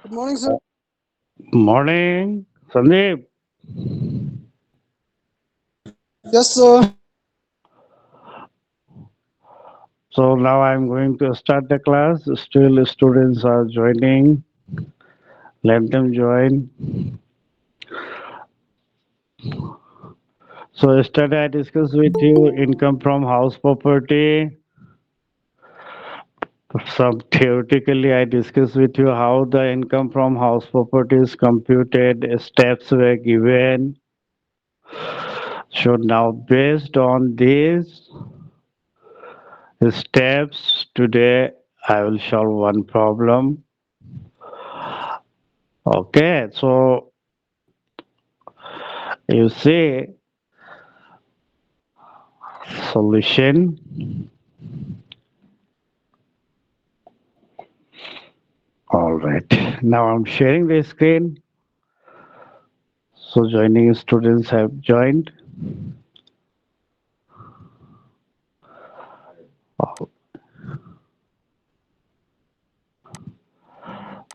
Good morning, sir. Morning, Sandeep. Yes, sir. So now I'm going to start the class. Still, students are joining. Let them join. So yesterday I discussed with you income from house property. Some theoretically I discussed with you how the income from house property is computed. Steps were given. So now based on these steps, today I will solve one problem. Okay, so you see solution. All right, now I'm sharing the screen. So joining students have joined. Oh,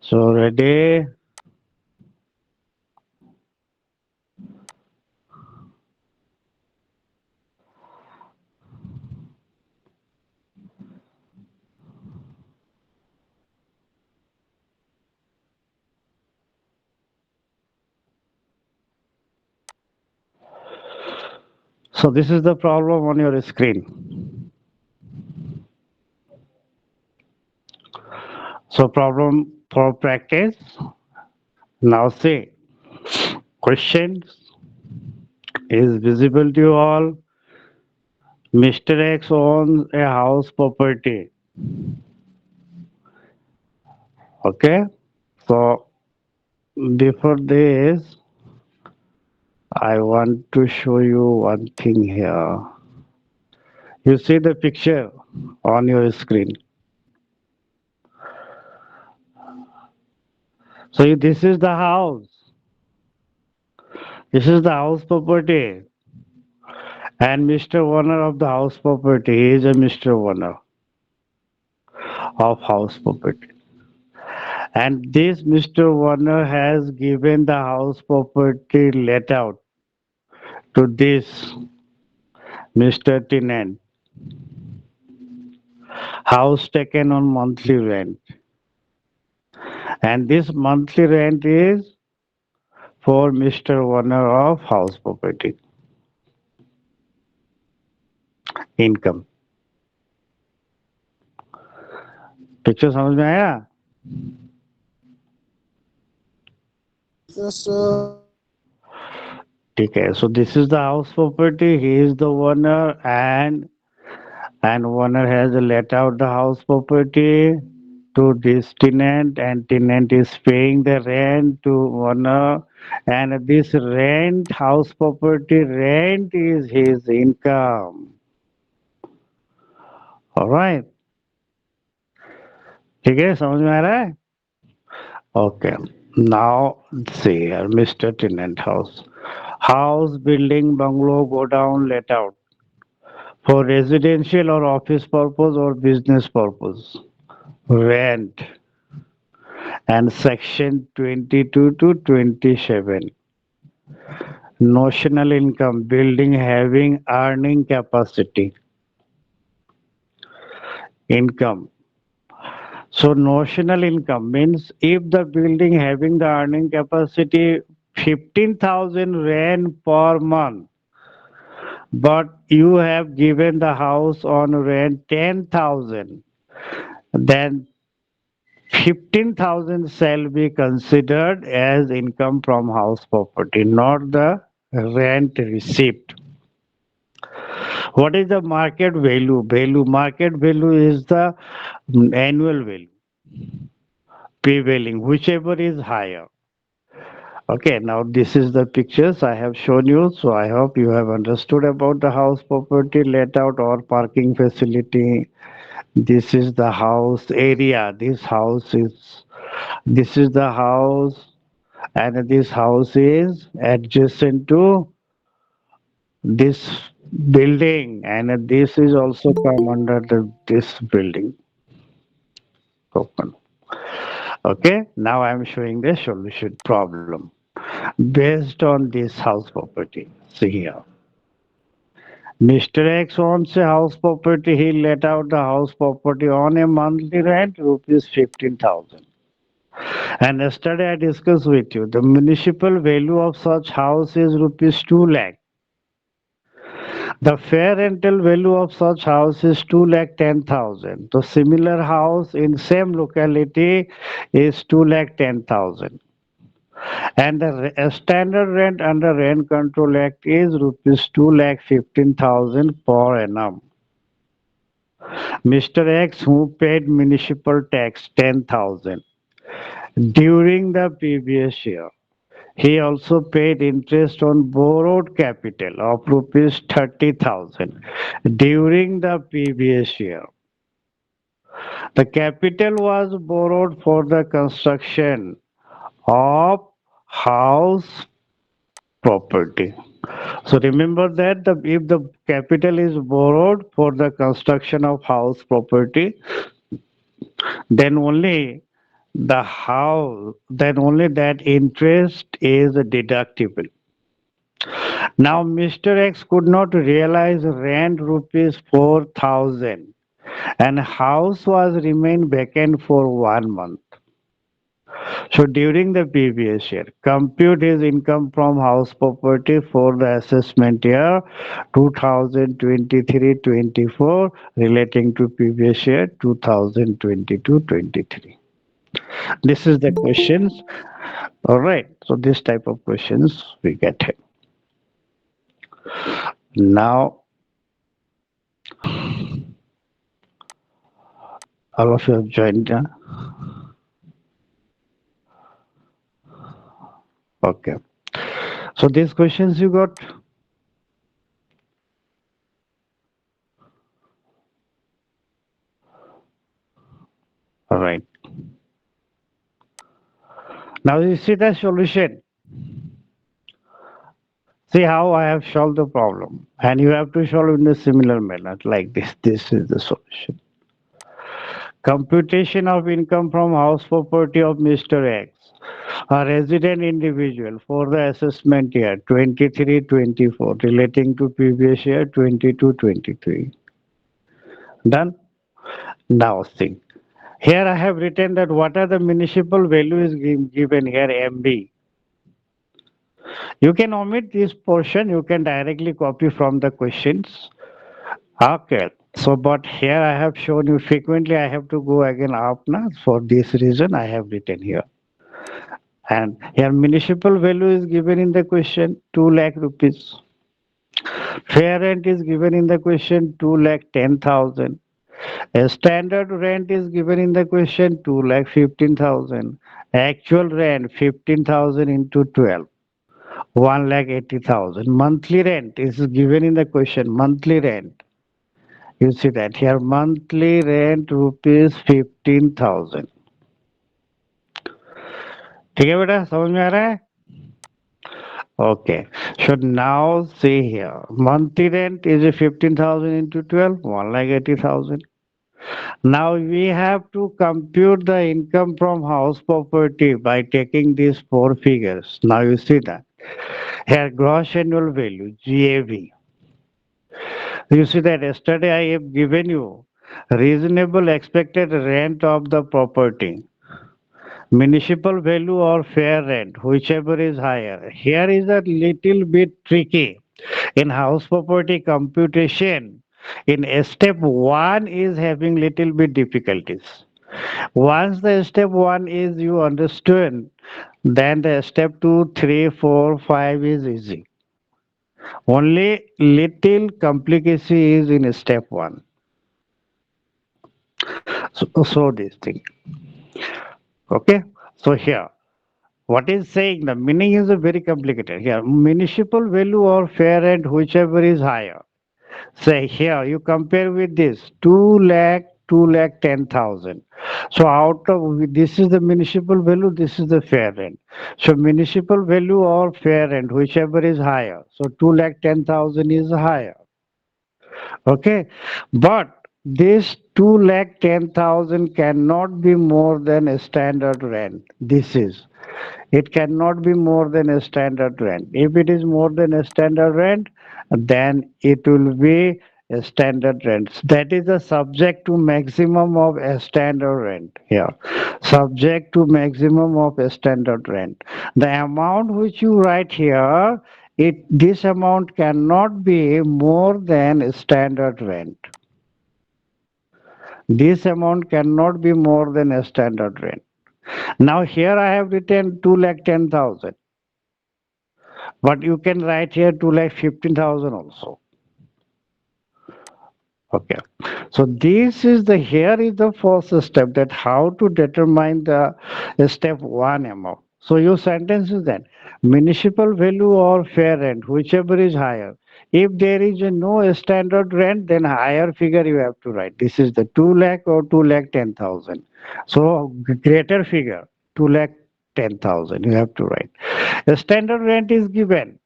so ready. So this is the problem on your screen. So problem for practice. Now see, questions is visible to you all. Mr. X owns a house property. Okay. So before this, I want to show you one thing here. You see the picture on your screen. So this is the house. This is the house property. And Mr. Owner of the house property is a Mr. Owner of house property. And this Mr. Owner has given the house property let out to this Mr. Tenant. House taken on monthly rent. And this monthly rent is for Mr. Owner of house property. Income. Picture समझ में आया? Yes, sir. ठीक है. So this is the house property. He is the owner and owner has let out the house property to this tenant and tenant is paying the rent to owner and this rent house property rent is his income. All right. ठीक है समझ में आ रहा है? Okay. Now see here, Mr. Tenant house. House, building, bungalow, go down, let out. For residential or office purpose or business purpose. Rent. And section 22 to 27. Notional income, building having earning capacity. Income. So notional income means if the building having the earning capacity 15,000 rent per month, but you have given the house on rent 10,000, then 15,000 shall be considered as income from house property, not the rent received. What is the market value? Market value is the annual value, prevailing, whichever is higher. Okay, now this is the pictures I have shown you. So I hope you have understood about the house property layout or parking facility. This is the house area. This is the house and this house is adjacent to this building and this is also come under this building. Open. Okay, now I am showing the solution problem based on this house property. See here. Mr. X owns a house property. He let out the house property on a monthly rent, rupees 15,000. And yesterday I discussed with you the municipal value of such house is rupees 2 lakh. The fair rental value of such house is 2 lakh 10,000. The similar house in same locality is 2 lakh 10,000. And the standard rent under Rent Control Act is rupees 2 lakh 15,000 per annum. Mr. X, who paid municipal tax 10,000 during the previous year, he also paid interest on borrowed capital of rupees 30,000 during the previous year. The capital was borrowed for the construction of house property. So remember that if the capital is borrowed for the construction of house property, then only that interest is deductible. Now Mr. X could not realize rent rupees 4,000 and house was remained vacant for 1 month. So during the previous year, compute his income from house property for the assessment year 2023-24 relating to previous year 2022-23. This is the questions. All right. So this type of questions we get here. Now, all of you have joined. Okay. So these questions you got. All right. Now you see the solution. See how I have solved the problem, and you have to solve in a similar manner like this. This is the solution. Computation of income from house property of Mr. X, a resident individual for the assessment year 23-24 relating to previous year 22-23. Done? Now think. Here I have written that what are the municipal values given here MB. You can omit this portion, you can directly copy from the questions. Okay, so but here I have shown you frequently I have to go again up now. For this reason I have written here. And here municipal value is given in the question 2 lakh rupees. Fair rent is given in the question 2 lakh 10,000. A standard rent is given in the question 2 lakh 15,000. Actual rent 15,000 into 12. 1 lakh 80,000. Monthly rent is given in the question. Monthly rent. You see that here monthly rent rupees 15,000. ठीक है बेटा समझ में आ रहा है? Okay. So now see here. Monthly rent is 15,000 into 12, 1 lakh 80,000. Now we have to compute the income from house property by taking these four figures. Now you see that. Here gross annual value, GAV. You see that yesterday I have given you reasonable expected rent of the property. Municipal value or fair rent, whichever is higher. Here is a little bit tricky. In house property computation, in step 1 is having little bit difficulties. Once the step 1 is you understand, then the step 2, 3, 4, 5 is easy. Only little complication is in step 1. So this thing. Okay. So here, what is saying? The meaning is very complicated. Here, municipal value or fair rent, whichever is higher. Say here, you compare with this 2 lakh, 2 lakh 10,000. So out of this is the municipal value, this is the fair rent. So municipal value or fair rent, whichever is higher. So 2 lakh 10,000 is higher. Okay, but this 2,10,000 cannot be more than a standard rent. This is. It cannot be more than a standard rent. If it is more than a standard rent, then it will be a standard rent. That is the subject to maximum of a standard rent here. Subject to maximum of a standard rent. The amount which you write here, this amount cannot be more than a standard rent. This amount cannot be more than a standard rent. Now here I have written 2,10,000. But you can write here 2,15,000 also. Okay. So this is the here is the first step, that how to determine the step one amount. So your sentence is that municipal value or fair rent, whichever is higher. If there is a no standard rent, then higher figure you have to write. This is the 2 lakh or 2,10,000. So greater figure, 2,10,000 you have to write. The standard rent is given.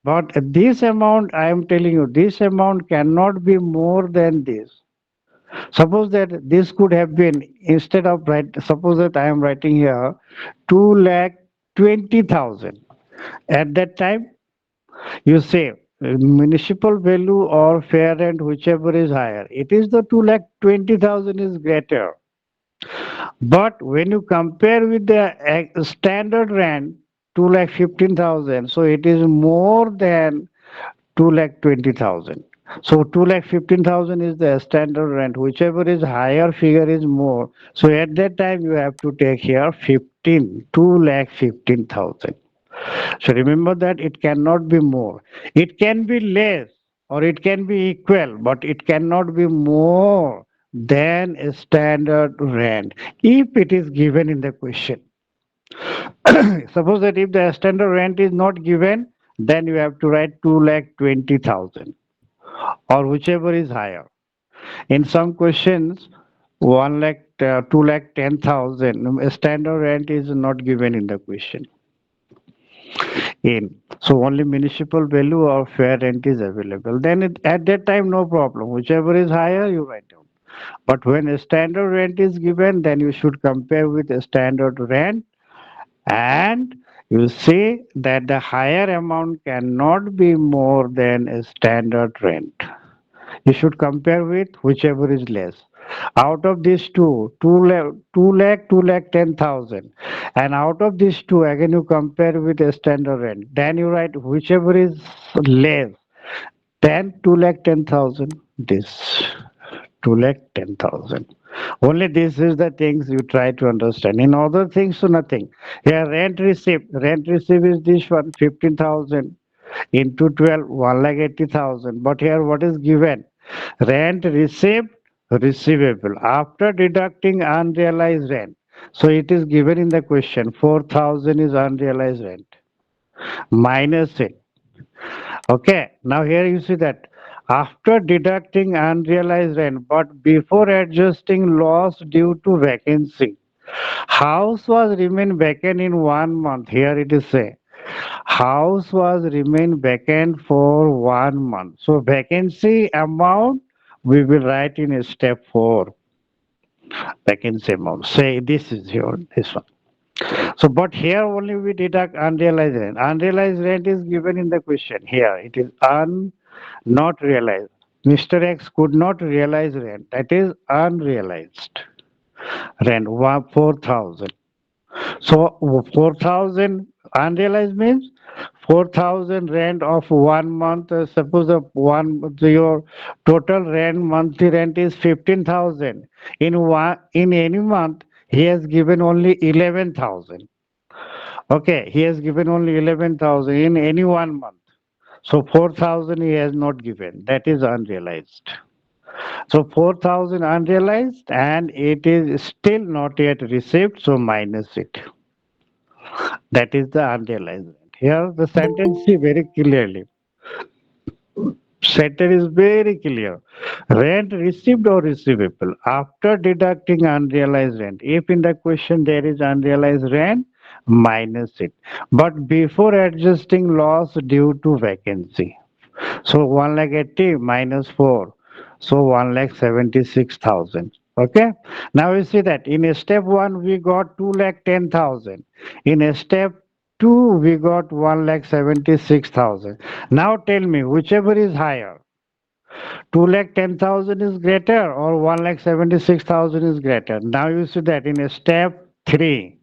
But this amount, I am telling you, this amount cannot be more than this. Suppose that this could have been, instead of suppose that I am writing here 2,20,000. At that time, you say municipal value or fair rent, whichever is higher. It is the 2,20,000 is greater. But when you compare with the standard rent, 2,15,000, so it is more than 2,20,000. So 2,15,000 is the standard rent. Whichever is higher figure is more. So at that time you have to take here 2,15,000. So remember that it cannot be more. It can be less or it can be equal, but it cannot be more than a standard rent if it is given in the question. Suppose that if the standard rent is not given, then you have to write 2,20,000 or whichever is higher. In some questions, 1 lakh, 2,10,000, standard rent is not given in the question. So only municipal value or fair rent is available. Then at that time, no problem. Whichever is higher, you write down. But when a standard rent is given, then you should compare with a standard rent, and you see that the higher amount cannot be more than a standard rent. You should compare with whichever is less. Out of these two, 2,10,000, and out of these two, again you compare with a standard rent. Then you write whichever is less. Then 2,10,000. This 2,10,000. Only this is the things you try to understand. In other things, so nothing. Here, rent receipt. Rent receipt is this one, 15,000 into 12, 1,80,000. But here, what is given? Rent received, receivable. After deducting unrealized rent. So it is given in the question, 4,000 is unrealized rent. Minus it. Okay, now here you see that after deducting unrealized rent, but before adjusting loss due to vacancy, house was remain vacant in 1 month. Here it is say, house was remain vacant for 1 month. So vacancy amount we will write in step 4. Vacancy amount. Say this is your this one. So, but here only we deduct unrealized rent. Unrealized rent is given in the question. Here it is not realized. Mr. X could not realize rent. That is unrealized rent. 4,000. So 4,000 unrealized means 4,000 rent of 1 month. Suppose your total rent, monthly rent is 15,000. In any month he has given only 11,000. Okay, he has given only 11,000 in any 1 month. So 4,000 he has not given. That is unrealized. So 4,000 unrealized and it is still not yet received. So minus it. That is the unrealized rent. Here the sentence is very clearly. Sentence is very clear. Rent received or receivable after deducting unrealized rent. If in the question there is unrealized rent, minus it. But before adjusting loss due to vacancy. So 1,80,000 minus 4. So 1,76,000. Okay. Now you see that in step 1 we got 2,10,000. In step 2 we got 1,76,000. Now tell me whichever is higher. 2,10,000 is greater or 1,76,000 is greater. Now you see that in step 3.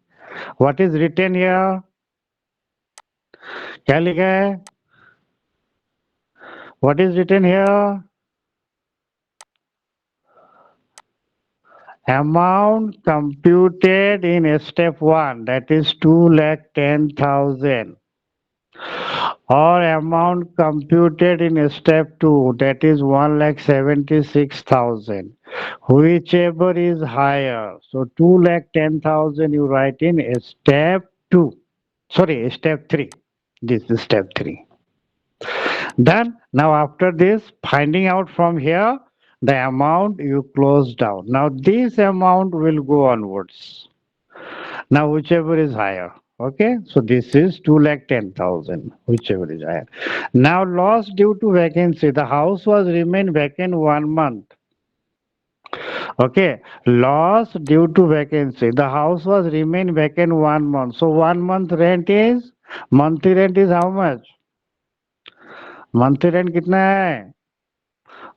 What is written here? क्या लिखा है? What is written here? Amount computed in step 1, that is 2,10,000, or amount computed in step 2, that is 1,76,000. Whichever is higher. So 2,10,000 you write in step 2. Sorry, step 3. This is step 3. Done. Now after this, finding out from here the amount you close down. Now this amount will go onwards. Now whichever is higher. Okay, so this is 2,10,000, whichever is higher. Now loss due to vacancy. The house was remain vacant 1 month. Okay, loss due to vacancy. The house was remain vacant 1 month. So 1 month rent is, monthly rent is how much? Monthly rent कितना है?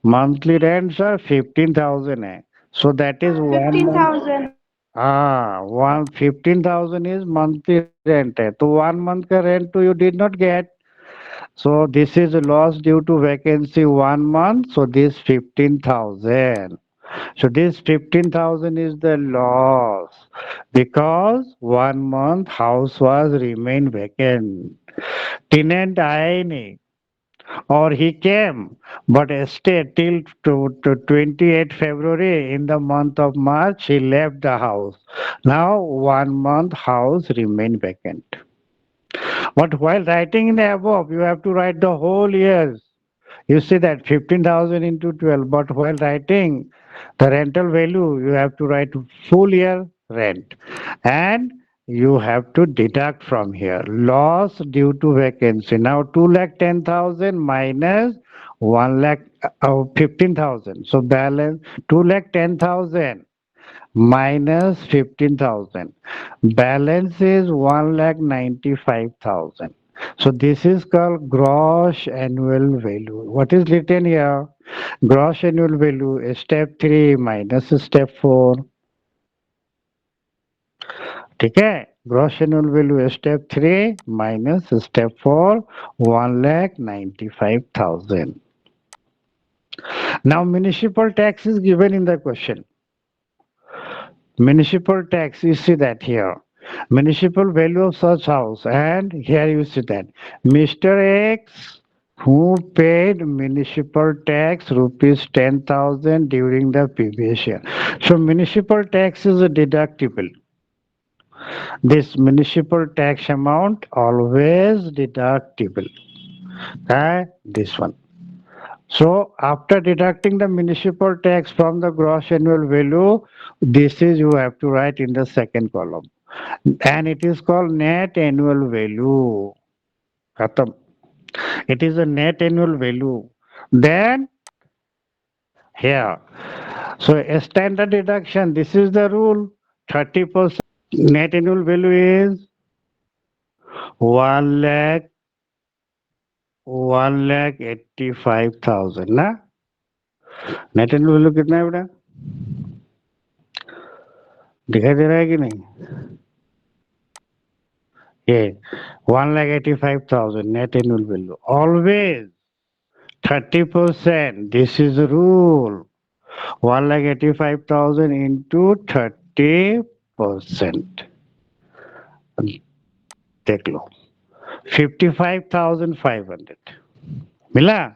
Monthly rent sir 15,000 है. So that is 1 month. 15,000. Ah, 15,000 is monthly rent है. तो 1 month का rent तो you did not get. So this is a loss due to vacancy 1 month. So this 15,000. So this 15,000 is the loss because 1 month house was remain vacant. Tenant आया ही नहीं. Or he came but stayed till to 28 February. In the month of March he left the house. Now 1 month house remained vacant. But while writing in the above you have to write the whole years. You see that 15,000 into 12, but while writing the rental value you have to write full year rent, and you have to deduct from here loss due to vacancy. Now 2,10,000 minus 15,000. So balance 2,10,000 minus 15,000. Balance is 1,95,000. So this is called gross annual value. What is written here? Gross annual value is step 3 minus step 4. ठीक है? Gross annual value is step 3 minus step 4, 1,95,000. Now municipal tax is given in the question. Municipal tax, you see that here. Municipal value of such house, and here you see that Mr. X who paid municipal tax rupees 10,000 during the previous year. So municipal tax is a deductible. This municipal tax amount always deductible. This one. So after deducting the municipal tax from the gross annual value, this is you have to write in the second column. And it is called net annual value. Khatam. It is a net annual value. Then here. So a standard deduction, this is the rule. 30% net annual value is 1,85,000 ना. Net annual value कितना है बेटा? दिखाई दे रहा है कि नहीं? ये 1,85,000 net annual value. Always 30%. This is the rule. 1,85,000 into 30%. देख लो 55,500 मिला?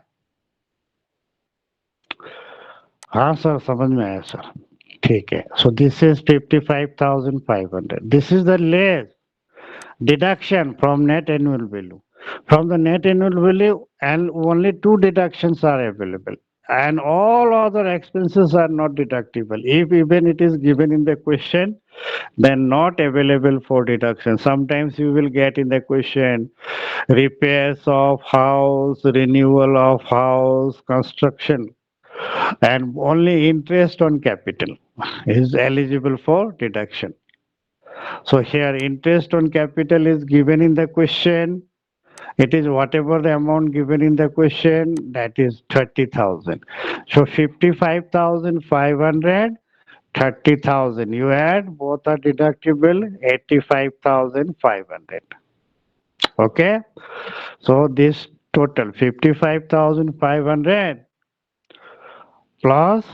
हाँ सर समझ में आया सर. ठीक है. So this is 55,500. This is the less deduction from net annual value. From the net annual value, and only 2 deductions are available, and all other expenses are not deductible. If even it is given in the question, then not available for deduction. Sometimes you will get in the question repairs of house, renewal of house, construction. and only interest on capital is eligible for deduction. So here interest on capital is given in the question. It is whatever the amount given in the question, that is 30,000. So 55,500, 30,000. You add, both are deductible, 85,500. Okay? So this total 55,500 plus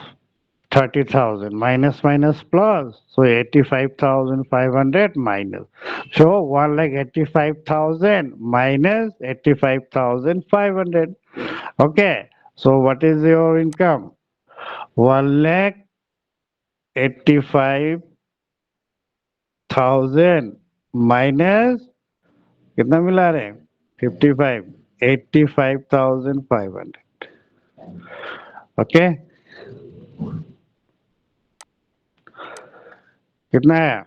30,000 minus plus, so 85,500 minus. So 1,85,000 minus 85,500. Okay, so what is your income? 1,85,000 minus कितना मिला रहे हैं 55 85,500. Okay, कितना है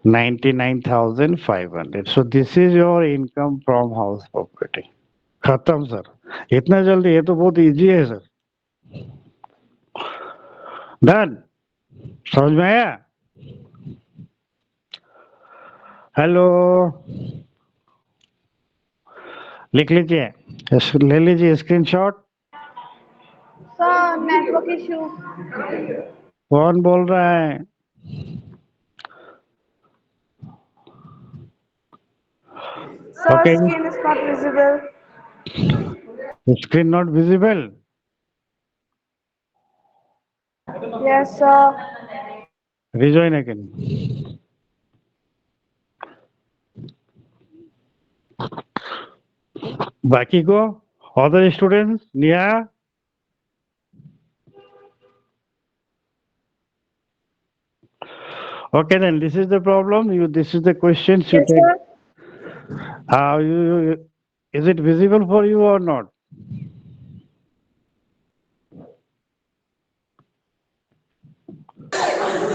99,500. So this is your income from house property. खत्म sir. इतना जल्दी? ये तो बहुत इजी है सर. डन. समझ में आया? हेलो, लिख लीजिए, ले लीजिए स्क्रीनशॉट. Sir network issue. कौन बोल रहा है? Sir, Okay. screen is not visible. Screen not visible. Yes, sir. Rejoin again. बाकी को other students, Nia? Okay, then this is the problem. This is the questions you Yes, take. sir. How is it visible for you or not?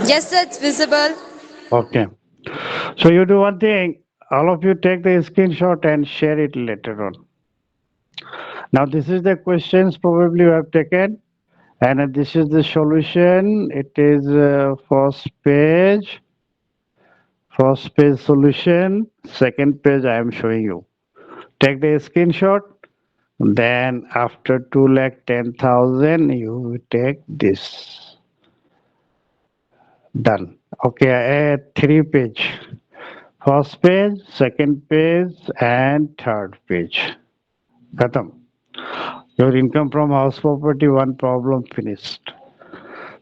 Yes, sir, it's visible. Okay. So you do one thing. All of you take the screenshot and share it later on. Now this is the questions probably you have taken, and this is the solution. It is first page solution. Second page I am showing you. Take the screenshot. Then after 2,10,000 you take this. Done. Okay, 3 page. First page, second page, and third page. Khatam. Your income from house property, one problem finished.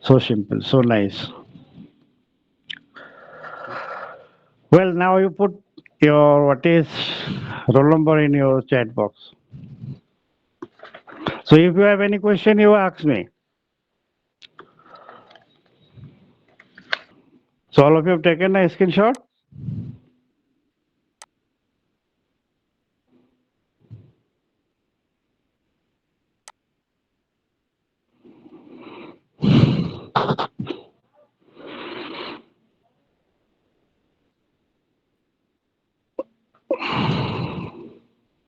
So simple, so nice. Well, now you put your what is roll number in your chat box. So if you have any question, you ask me. So all of you have taken a screenshot?